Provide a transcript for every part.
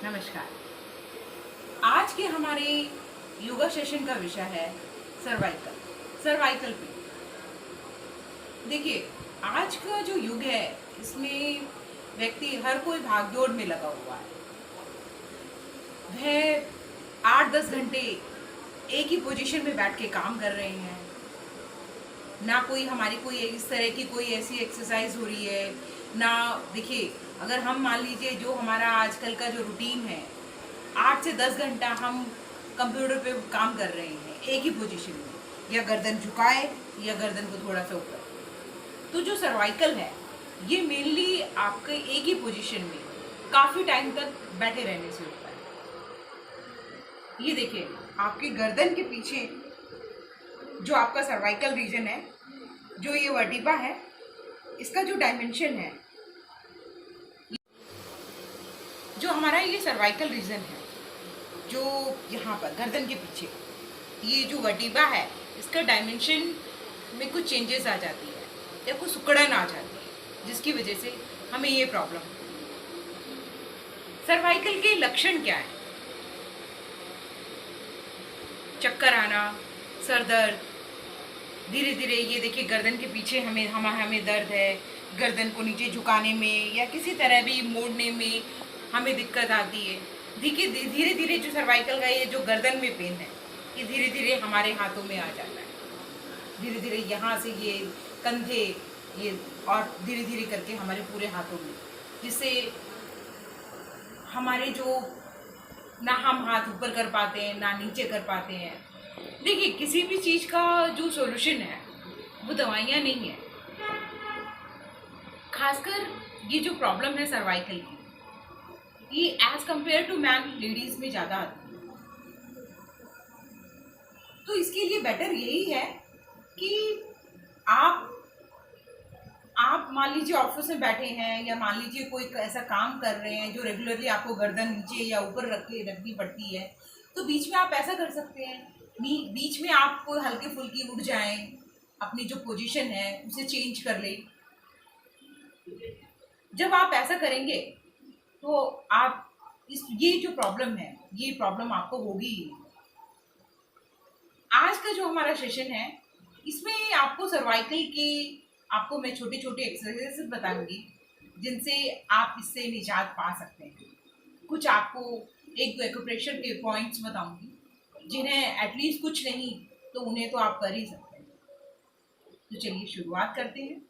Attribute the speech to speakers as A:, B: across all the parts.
A: नमस्कार। आज के हमारे योगा सेशन का विषय है सर्वाइकल। Cervical pain. देखिए, आज का जो युग है इसमें व्यक्ति हर कोई भागदौड़ में लगा हुआ है। वह 8-10 घंटे एक ही पोजीशन में बैठ के काम कर रहे हैं। ना कोई हमारी कोई इस तरह की कोई ऐसी एक्सरसाइज हो रही है ना। देखिए, अगर हम मान लीजिए जो हमारा आजकल का जो रूटीन है, 8 से 10 घंटा हम कंप्यूटर पे काम कर रहे हैं एक ही पोजीशन में, या गर्दन झुकाए या गर्दन को थोड़ा सा ऊपर। तो जो सर्वाइकल है ये मेनली आपके एक ही पोजीशन में काफ़ी टाइम तक बैठे रहने से होता है। ये देखिए, आपके गर्दन के पीछे जो आपका सर्वाइकल रीजन है, जो ये वर्टिब्रा है, इसका जो डायमेंशन है, जो हमारा ये सर्वाइकल रीजन है, जो यहाँ पर गर्दन के पीछे ये जो वर्टिब्रा है, इसका डायमेंशन में कुछ चेंजेस आ जाती है या कुछ सिकुड़न आ जाती है, जिसकी वजह से हमें ये प्रॉब्लम है। सर्वाइकल के लक्षण क्या है? चक्कर आना, सर दर्द, धीरे धीरे ये देखिए गर्दन के पीछे हमें दर्द है, गर्दन को नीचे झुकाने में या किसी तरह भी मोड़ने में हमें दिक्कत आती है। देखिए, धीरे धीरे जो सर्वाइकल का ये जो गर्दन में पेन है, ये धीरे धीरे हमारे हाथों में आ जाता है। धीरे धीरे यहाँ से ये कंधे, ये और धीरे धीरे करके हमारे पूरे हाथों में, जिससे हमारे जो ना हम हाथ ऊपर कर पाते हैं ना नीचे कर पाते हैं। देखिए, किसी भी चीज़ का जो सॉल्यूशन है वो दवाइयाँ नहीं है। खासकर ये जो प्रॉब्लम है सर्वाइकल की, ये age compare to man ladies में ज़्यादा आती है। तो इसके लिए बेटर यही है कि आप मान लीजिए ऑफिस में बैठे हैं या मान लीजिए कोई ऐसा काम कर रहे हैं जो रेगुलरली आपको गर्दन नीचे या ऊपर रखनी पड़ती है, तो बीच में आप ऐसा कर सकते हैं, बीच में आप हल्के फुल्की उठ जाएं, अपनी जो पोजीशन है उसे चेंज कर लें। जब आप ऐसा करेंगे तो आप ये जो प्रॉब्लम है, ये प्रॉब्लम आपको होगी ही। आज का जो हमारा सेशन है इसमें आपको सर्वाइकल की आपको मैं छोटे छोटे एक्सरसाइज बताऊंगी, जिनसे आप इससे निजात पा सकते हैं। कुछ आपको एक दो एक्यूप्रेशर के पॉइंट्स बताऊंगी, जिन्हें एटलीस्ट कुछ नहीं तो उन्हें तो आप कर ही सकते हैं। तो चलिए शुरुआत करते हैं।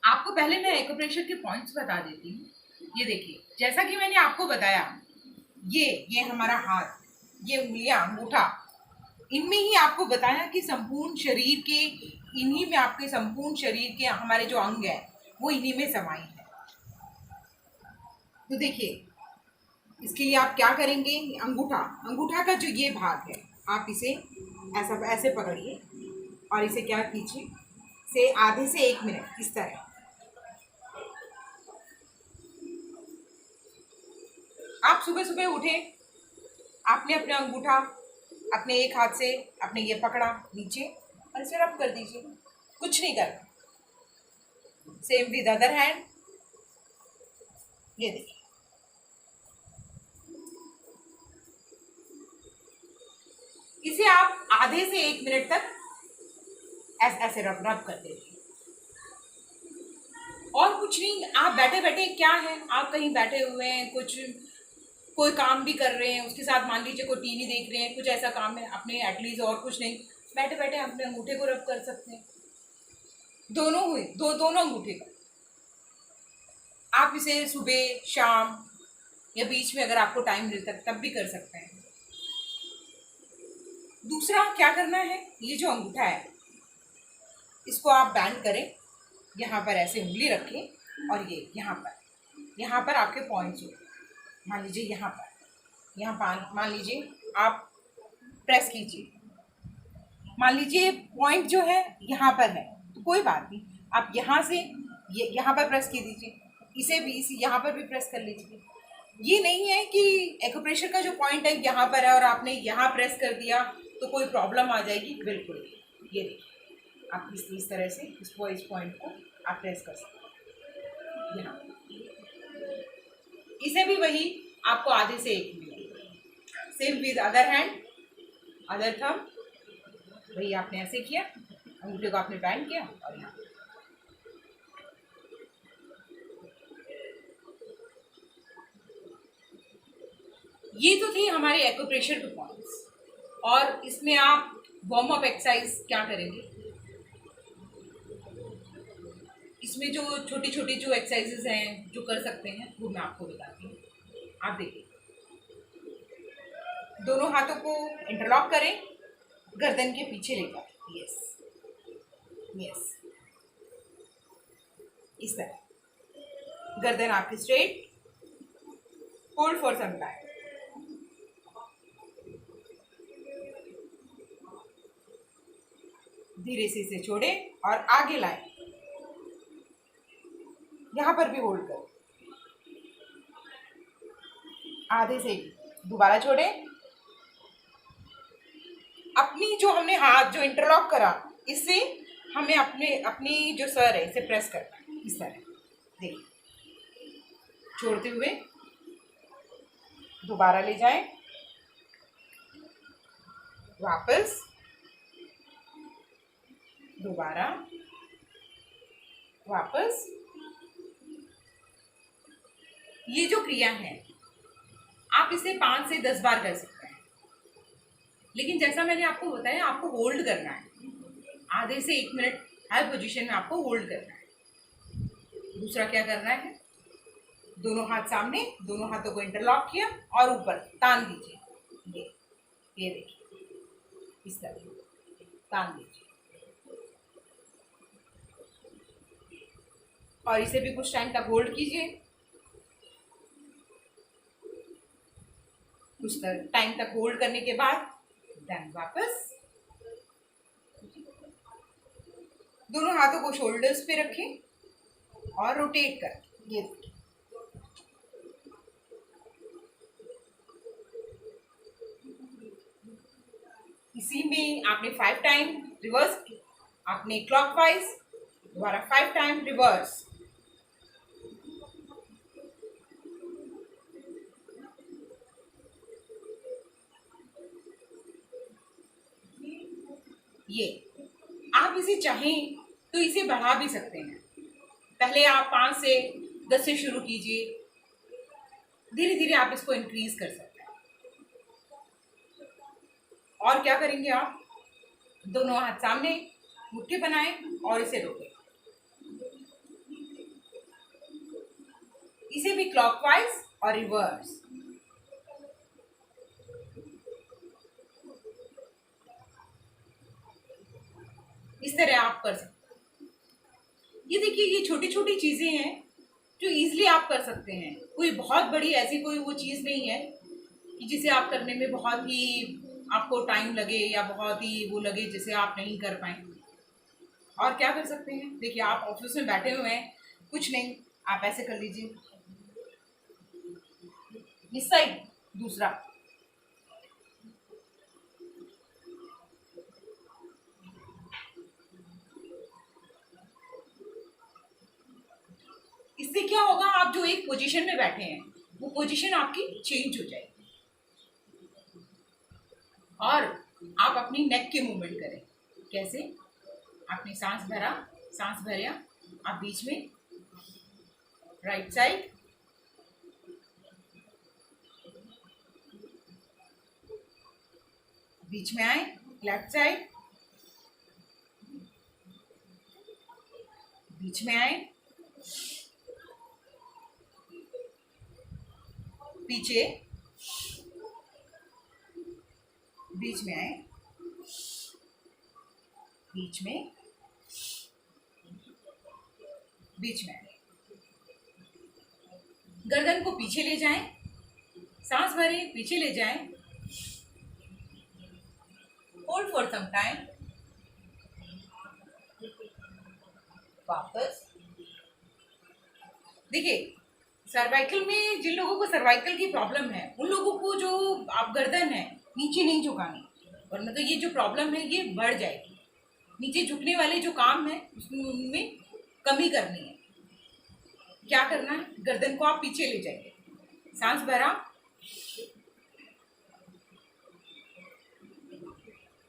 A: आपको पहले मैं एक्यूप्रेशर के पॉइंट्स बता देती हूँ। ये देखिए, जैसा कि मैंने आपको बताया, ये हमारा हाथ, ये उंगलियां, अंगूठा, इनमें ही आपको बताया कि संपूर्ण शरीर के, इन्हीं में आपके संपूर्ण शरीर के हमारे जो अंग है वो इन्हीं में समाये हैं। तो देखिए, इसके लिए आप क्या करेंगे? अंगूठा का जो ये भाग है, आप इसे ऐसे पकड़िए और इसे क्या कीजिए, से आधे से 1 मिनट इस तरह आप सुबह सुबह उठे, आपने अपना अंगूठा अपने एक हाथ से अपने ये पकड़ा नीचे और इसे रब कर दीजिए। कुछ नहीं करना। Same with other hand. ये देखिए, इसे आप आधे से 1 मिनट तक ऐसे रब कर दीजिए। और कुछ नहीं, आप बैठे बैठे क्या है, आप कहीं बैठे हुए हैं, कोई काम भी कर रहे हैं, उसके साथ मान लीजिए कोई टीवी देख रहे हैं, कुछ ऐसा काम है अपने एटलीस्ट, और कुछ नहीं, बैठे बैठे अपने अंगूठे को रब कर सकते हैं। दोनों अंगूठे का आप इसे सुबह शाम या बीच में अगर आपको टाइम मिलता है तब भी कर सकते हैं। दूसरा क्या करना है, ये जो अंगूठा है इसको आप बैंड करें, यहाँ पर ऐसे उंगली रखें और ये यहाँ पर आपके पॉइंट्स हो, मान लीजिए यहाँ पर मान लीजिए आप प्रेस कीजिए। मान लीजिए पॉइंट जो है यहाँ पर है, तो कोई बात नहीं, आप यहाँ से यहाँ पर प्रेस की दीजिए, इसे भी यहाँ पर भी प्रेस कर लीजिए। ये नहीं है कि एक्यूप्रेशर का जो पॉइंट है यहाँ पर है और आपने यहाँ प्रेस कर दिया तो कोई प्रॉब्लम आ जाएगी, बिल्कुल। ये देखिए, आप इस तरह से इस पॉइंट को आप प्रेस कर सकते हैं यहाँ। इसे भी वही आपको आधे से एक मिलेगा। Same with other hand, other thumb, वही आपने ऐसे किया, अंगूठे को आपने बैंड किया और यहाँ ये तो थे हमारे एक्यूप्रेशर टू पॉइंट्स। और इसमें आप वार्म अप एक्सरसाइज क्या करेंगे, इसमें जो छोटी छोटी जो एक्सरसाइजेज हैं जो कर सकते हैं वो मैं आपको बताती हूँ। आप देखिए, दोनों हाथों को इंटरलॉक करें, गर्दन के पीछे लेकर, यस यस, इस तरह गर्दन आपकी straight, hold for some time, धीरे से इसे छोड़े और आगे लाएं, यहां पर भी होल्ड करें, आधे से दोबारा छोड़े, अपनी जो हमने हाथ जो इंटरलॉक करा इससे हमें अपनी जो सर है इसे प्रेस करना है, इस तरह देखिए, छोड़ते हुए दोबारा ले जाएं, वापस, दोबारा, वापस। ये जो क्रिया है आप इसे 5 से 10 बार कर सकते हैं, लेकिन जैसा मैंने आपको बताया आपको होल्ड करना है, आधे से 1 मिनट हर पोजीशन में आपको होल्ड करना है। दूसरा क्या करना है, दोनों हाथ सामने, दोनों हाथों को इंटरलॉक किया और ऊपर तान दीजिए, ये देखिए, इस तरह तान दीजिए और इसे भी कुछ टाइम तक होल्ड कीजिए, कुछ टाइम तक होल्ड करने के बाद देन वापस दोनों हाथों को शोल्डर्स पे रखें और रोटेट कर, ये देखिए, इसी में आपने 5 टाइम रिवर्स, आपने क्लॉकवाइज, दोबारा 5 टाइम रिवर्स, ये आप इसे चाहें तो इसे बढ़ा भी सकते हैं, पहले आप 5 से 10 से शुरू कीजिए, धीरे धीरे आप इसको इंक्रीज कर सकते हैं। और क्या करेंगे आप, दोनों हाथ सामने, मुट्ठी बनाएं और इसे रोकें, इसे भी क्लॉकवाइज और रिवर्स, इस तरह आप कर सकते हैं। ये देखिए, ये छोटी छोटी चीजें हैं जो इजीली आप कर सकते हैं, कोई बहुत बड़ी ऐसी कोई वो चीज़ नहीं है कि जिसे आप करने में बहुत ही आपको टाइम लगे या बहुत ही वो लगे जिसे आप नहीं कर पाए। और क्या कर सकते हैं, देखिए आप ऑफिस में बैठे हुए हैं, कुछ नहीं, आप ऐसे कर लीजिए, इस साइड, दूसरा, इससे क्या होगा, आप जो एक पोजीशन में बैठे हैं वो पोजीशन आपकी चेंज हो जाएगी और आप अपनी नेक की मूवमेंट करें। कैसे, आपने सांस भरा, सांस भरिया, आप बीच में राइट साइड, बीच में आए, लेफ्ट साइड, बीच में आए, पीछे, बीच में आए, बीच में, बीच में आए, गर्दन को पीछे ले जाएं, सांस भरें, पीछे ले जाएं, होल्ड फॉर सम टाइम, वापस। देखिए, सर्वाइकल में जिन लोगों को सर्वाइकल की प्रॉब्लम है उन लोगों को जो आप गर्दन है नीचे नहीं झुकानी, वरना तो ये जो प्रॉब्लम है ये बढ़ जाएगी। नीचे झुकने वाले जो काम है उनमें कमी करनी है। क्या करना है, गर्दन को आप पीछे ले जाइए, सांस भरा,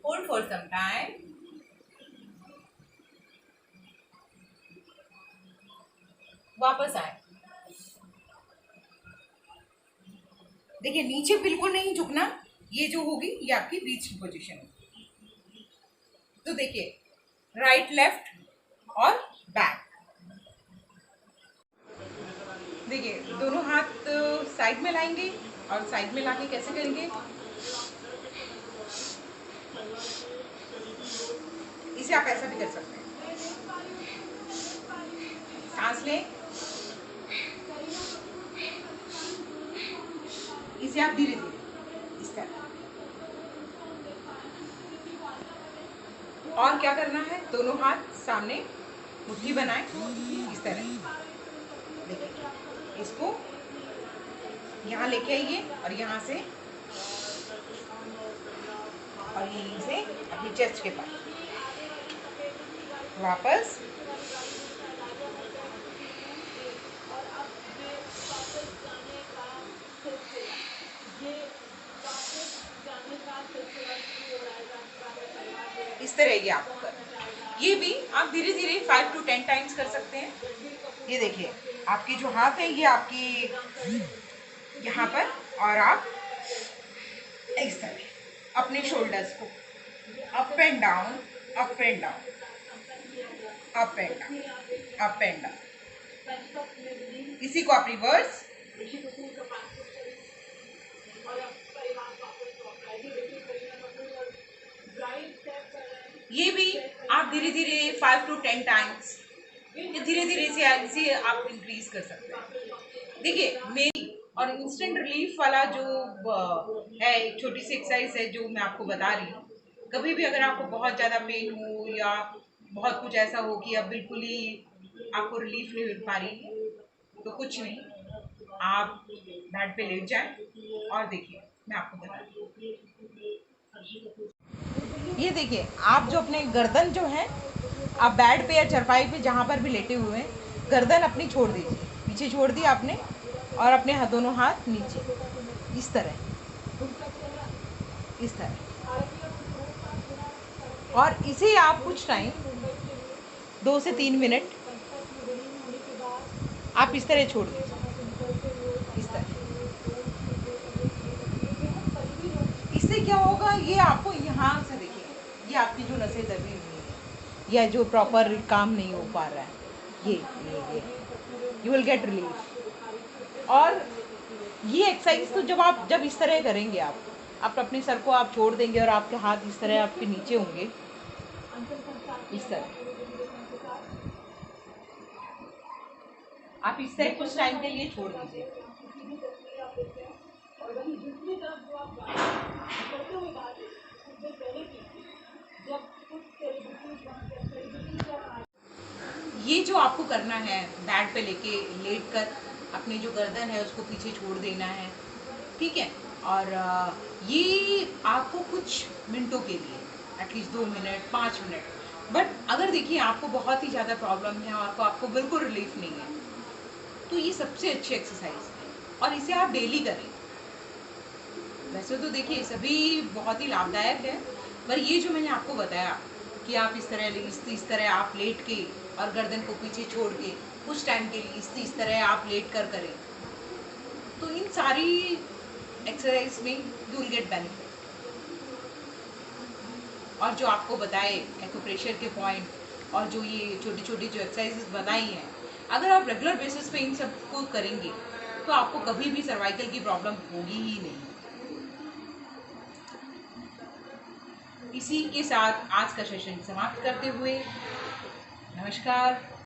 A: होल्ड फॉर सम टाइम, वापस आए। देखिए नीचे बिल्कुल नहीं झुकना, ये जो होगी ये आपकी ब्रीथ की पोजीशन होगी। तो देखिए राइट लेफ्ट और बैक। देखिए दोनों हाथ साइड में लाएंगे और साइड में लाके कैसे करेंगे, इसे आप ऐसा भी कर सकते हैं। सांस लें, इसे आप धीरे धीरे इस तरह। और क्या करना है, दोनों हाथ सामने मुट्ठी बनाए इस तरह। देखिए इसको यहाँ लेके आइए और यहाँ से और यहीं से अपनी चेस्ट के पास वापस। इस तरह ये आपको करना। ये भी आप धीरे धीरे 5 to 10 टाइम्स कर सकते हैं। ये देखिए आपके जो हाथ है ये आपकी यहाँ पर, और आप इस तरह अपने शोल्डर्स को up and down, up and down, up and down, up and down. इसी को आप रिवर्स। ये भी आप धीरे धीरे 5 to 10 टाइम्स धीरे धीरे से आप इंक्रीज कर सकते हैं। देखिए मेरी और इंस्टेंट रिलीफ वाला जो है एक छोटी सी एक्सरसाइज है जो मैं आपको बता रही हूँ। कभी भी अगर आपको बहुत ज़्यादा पेन हो या बहुत कुछ ऐसा हो कि अब बिल्कुल ही आपको रिलीफ नहीं मिल पा रही है, तो कुछ नहीं, आप बेड पे लेट जाएं और देखिए मैं आपको बता रही हूँ। ये देखिए आप जो अपने गर्दन जो है, आप बेड पे या चरपाई पे जहाँ पर भी लेटे हुए हैं, गर्दन अपनी छोड़ दीजिए, पीछे छोड़ दी आपने, और अपने दोनों हाथ नीचे इस तरह, इस तरह। और इसे आप कुछ टाइम 2 से 3 मिनट आप इस तरह छोड़ दीजिए, इस तरह। इससे क्या होगा, ये आपको यहाँ से देखिए, ये आपकी जो नसें दबी हुई है या जो प्रॉपर काम नहीं हो पा रहा है, ये यू विल गेट रिलीफ। और ये एक्सरसाइज तो जब इस तरह करेंगे आप अपने सर को आप छोड़ देंगे और आपके हाथ इस तरह आपके नीचे होंगे, इस तरह। आप इस तरह कुछ टाइम के लिए छोड़ दीजिए। ये जो आपको करना है, बेड पे लेट कर अपनी जो गर्दन है उसको पीछे छोड़ देना है, ठीक है। और ये आपको कुछ मिनटों के लिए, एटलीस्ट 2 मिनट 5 मिनट। बट अगर देखिए आपको बहुत ही ज़्यादा प्रॉब्लम है और आपको बिल्कुल रिलीफ नहीं है, तो ये सबसे अच्छी एक्सरसाइज है और इसे आप डेली करें। वैसे तो देखिए सभी बहुत ही लाभदायक है, पर ये जो मैंने आपको बताया कि आप इस तरह आप लेट के और गर्दन को पीछे छोड़ के कुछ टाइम के लिए इस तरह आप लेट कर करें, तो इन सारी एक्सरसाइज में यू विल गेट बेनिफिट। और जो आपको बताए एक्यूप्रेशर के पॉइंट और जो ये छोटी छोटी जो एक्सरसाइजेस बताई हैं, अगर आप रेगुलर बेसिस पे इन सबको करेंगे तो आपको कभी भी सर्वाइकल की प्रॉब्लम होगी ही नहीं। इसी के साथ आज का सेशन समाप्त करते हुए नमस्कार।